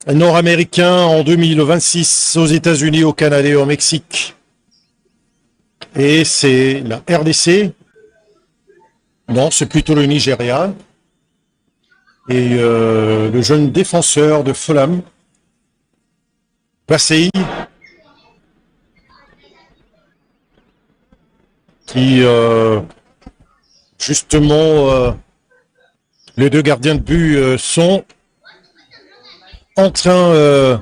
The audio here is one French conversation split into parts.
nord-américain en 2026 aux États-Unis, au Canada et au Mexique. Et c'est la RDC. Non, c'est plutôt le Nigeria. Et le jeune défenseur de Fulham, Bassey, qui justement, les deux gardiens de but sont en train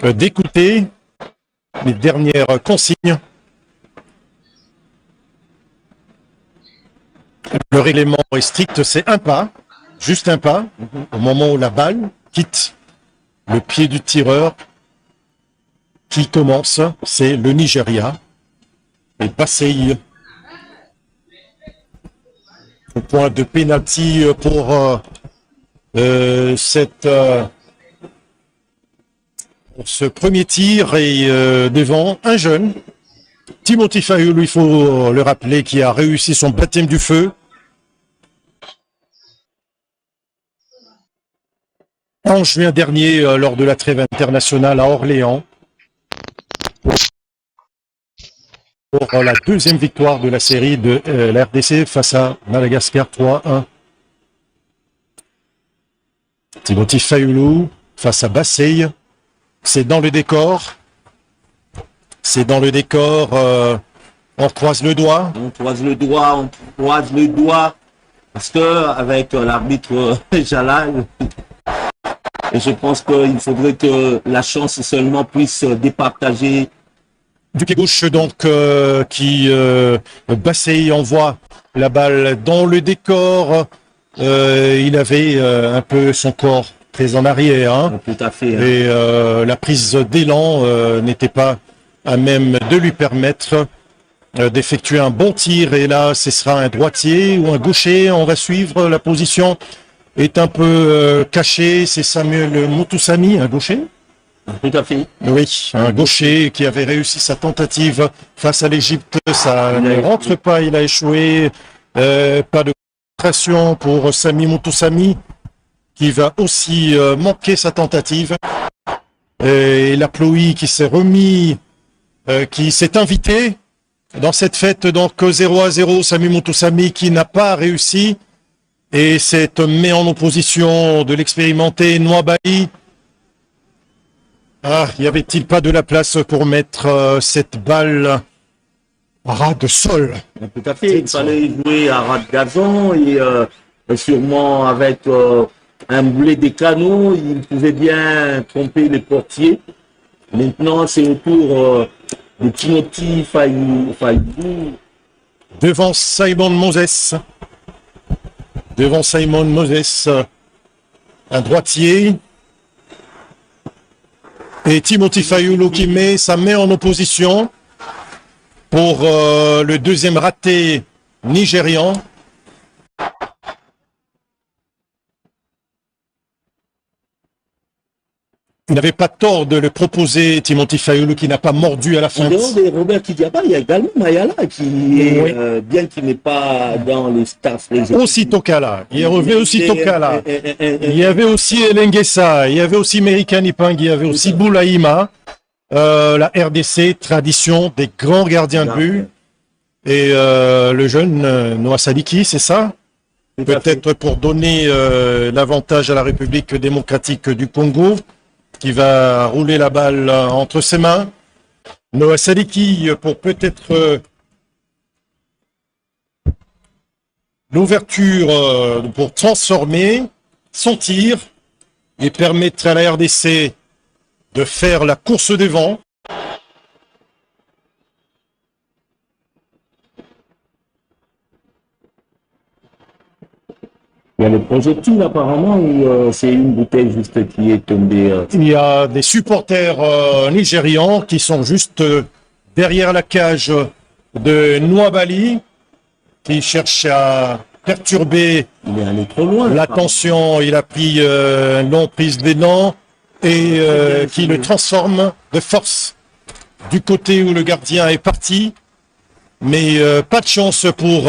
d'écouter les dernières consignes. Le règlement est strict, c'est un pas, juste un pas, au moment où la balle quitte le pied du tireur. Qui commence, c'est le Nigeria. Et Bassey, au point de pénalty pour ce premier tir, et devant un jeune, Timothy Fayulu, il faut le rappeler, qui a réussi son baptême du feu en juin dernier lors de la trêve internationale à Orléans, pour la deuxième victoire de la série de la RDC face à Madagascar 3-1. Timothy Fayulu face à Bassey, c'est dans le décor. C'est dans le décor, on croise le doigt. On croise le doigt, parce que avec l'arbitre Jalal, je pense qu'il faudrait que la chance seulement puisse départager. Du pied gauche, donc, Bassey envoie la balle dans le décor. Il avait un peu son corps très en arrière. Hein. Tout à fait. Et la prise d'élan n'était pas à même de lui permettre d'effectuer un bon tir. Et là, ce sera un droitier ou un gaucher. On va suivre. La position est un peu cachée. C'est Samuel Moutoussamy, un gaucher. Tout à fait. Oui, un gaucher qui avait réussi sa tentative face à l'Égypte. Ça ne rentre pas. Il a échoué. Pas de concentration pour Sami Moutoussamy, qui va aussi manquer sa tentative. Et la Ploie qui s'est remis, qui s'est invité dans cette fête, donc 0-0, Sami Moutoussamy qui n'a pas réussi, et c'est mis en opposition de l'expérimenté Nouabali. Ah, y avait-il pas de la place pour mettre cette balle à ras de sol? Tout à fait, il fallait jouer à ras de gazon, et sûrement avec un boulet des canaux, il pouvait bien tromper les portiers. Maintenant, c'est au tour de Timothy Fayulu. Devant Simon Moses. Devant Simon Moses, un droitier. Et Timothy Fayulu qui met sa main en opposition pour le deuxième raté nigérian. Il n'avait pas tort de le proposer, Timothy Fayulu, qui n'a pas mordu à la fin. En dehors de Robert Kidiaba, il y a également Mayala qui est, oui, bien qu'il n'est pas dans les staffs. Aussi Tokala. Il y avait aussi Tokala. Il y avait aussi Elengesa. Il y avait aussi Merikani Pang. Il y avait aussi Boulaïma. La RDC, tradition des grands gardiens de but. Et le jeune Noah Sadiki, c'est ça? Peut-être pour donner l'avantage à la République démocratique du Congo, qui va rouler la balle entre ses mains. Noah Sadiki pour peut-être l'ouverture pour transformer son tir et permettre à la RDC de faire la course devant. Il y a le projectile apparemment, ou c'est une bouteille juste qui est tombée. Il y a des supporters nigérians qui sont juste derrière la cage de Nouabali, qui cherchent à perturber Il est allé trop loin. l'attention. Il a pris une longue prise d'élan et qui le transforme de force du côté où le gardien est parti. Mais pas de chance pour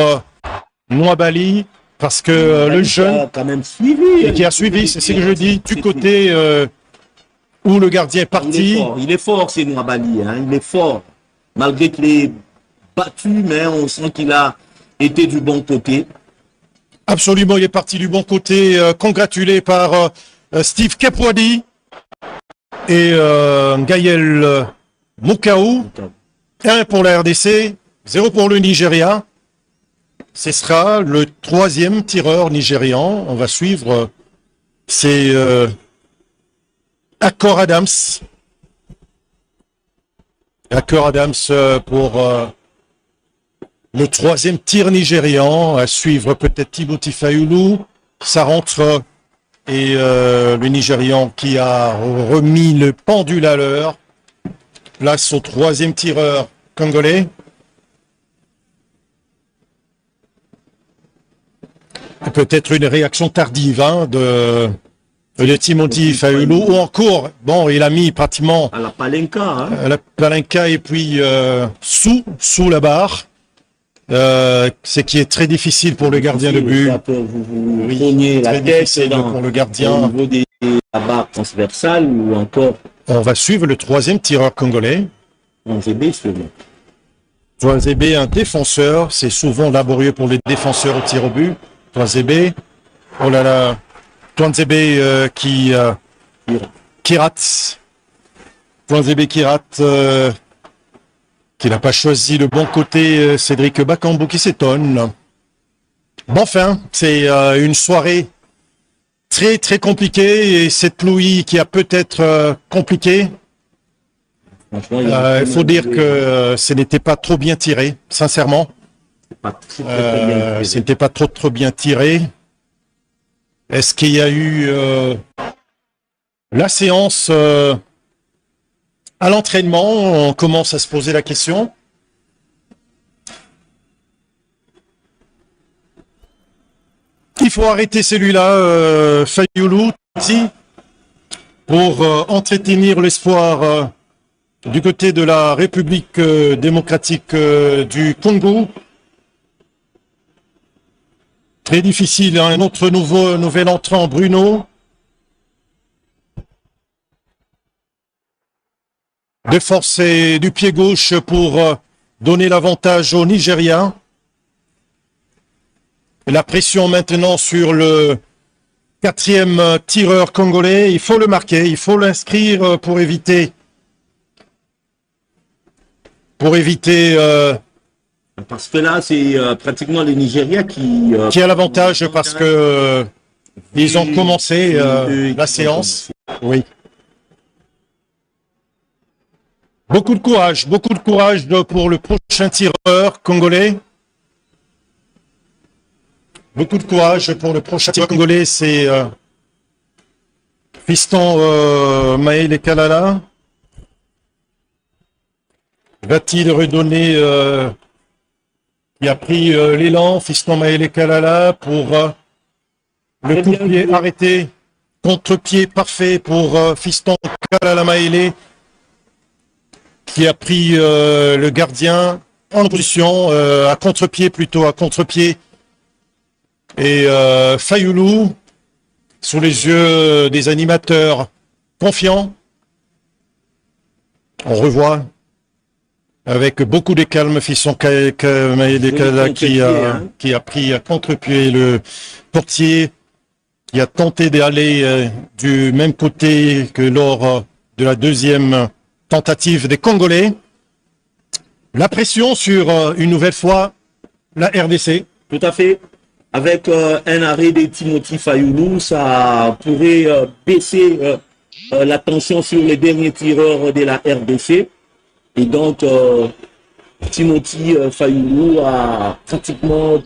Nouabali. Parce que le jeune a quand même suivi. qui a suivi, c'est ce que je dis, du côté où le gardien est parti. Il est fort, c'est Nwabali, hein. Il est fort. Malgré qu'il est battu, mais on sent qu'il a été du bon côté. Absolument, il est parti du bon côté, congratulé par Steve Kepwadi et Gaël Moukao. 1 pour la RDC, 0 pour le Nigeria. Ce sera le 3e tireur nigérian. On va suivre, c'est Akor Adams. Akor Adams pour le 3e tir nigérian. À suivre peut-être Timothy Fayulu. Ça rentre et le Nigérian qui a remis le pendule à l'heure. Place au 3e tireur congolais. Peut-être une réaction tardive hein, de Timothy Fayulu. Ou encore, bon, il a mis pratiquement à la Palenka. Hein. À la Palenka et puis sous la barre. Ce qui est très difficile pour le gardien de but. Vous preniez la tête pour le gardien. Au niveau de la barre transversale ou encore. On va suivre le 3e tireur congolais. Twanzebe seulement. Twanzebe, un défenseur. C'est souvent laborieux pour les défenseurs au tir au but. Twanzebe. Oh là là. Twanzebe qui rate. Twanzebe qui rate. Qui n'a pas choisi le bon côté. Cédric Bakambu qui s'étonne. Bon, enfin, c'est une soirée très très compliquée et cette pluie qui a peut-être compliqué. Il faut dire que ce n'était pas trop bien tiré, sincèrement. Ce n'était pas trop bien tiré. Est-ce qu'il y a eu la séance à l'entraînement? On commence à se poser la question. Il faut arrêter celui-là, Fayulu, pour entretenir l'espoir du côté de la République démocratique du Congo. Très difficile, hein, un autre nouvel entrant, Bruno. De force et du pied gauche pour donner l'avantage au Nigeria. La pression maintenant sur le 4e tireur congolais. Il faut le marquer, il faut l'inscrire pour éviter. Parce que là, c'est pratiquement le Nigeria qui a l'avantage parce que ils ont commencé la séance. Oui. Beaucoup de courage pour le prochain tireur congolais. Beaucoup de courage pour le prochain tireur congolais, c'est Fiston Maël Kalala. Va-t-il redonner il a pris l'élan, Fiston Maël Kalala pour le coup de pied arrêté, contre-pied parfait pour Fiston Kalala Maël qui a pris le gardien en opposition, à contre-pied. Et Fayulu, sous les yeux des animateurs confiants, on revoit avec beaucoup de calme Fiston Maël qui a pris à contre-pied le portier, qui a tenté d'aller du même côté que lors de la 2e tentative des Congolais. La pression sur, une nouvelle fois, la RDC. Tout à fait. Avec un arrêt de Timothy Fayulu, ça pourrait baisser la tension sur les derniers tireurs de la RDC. Et donc, Timothy Fayulu a pratiquement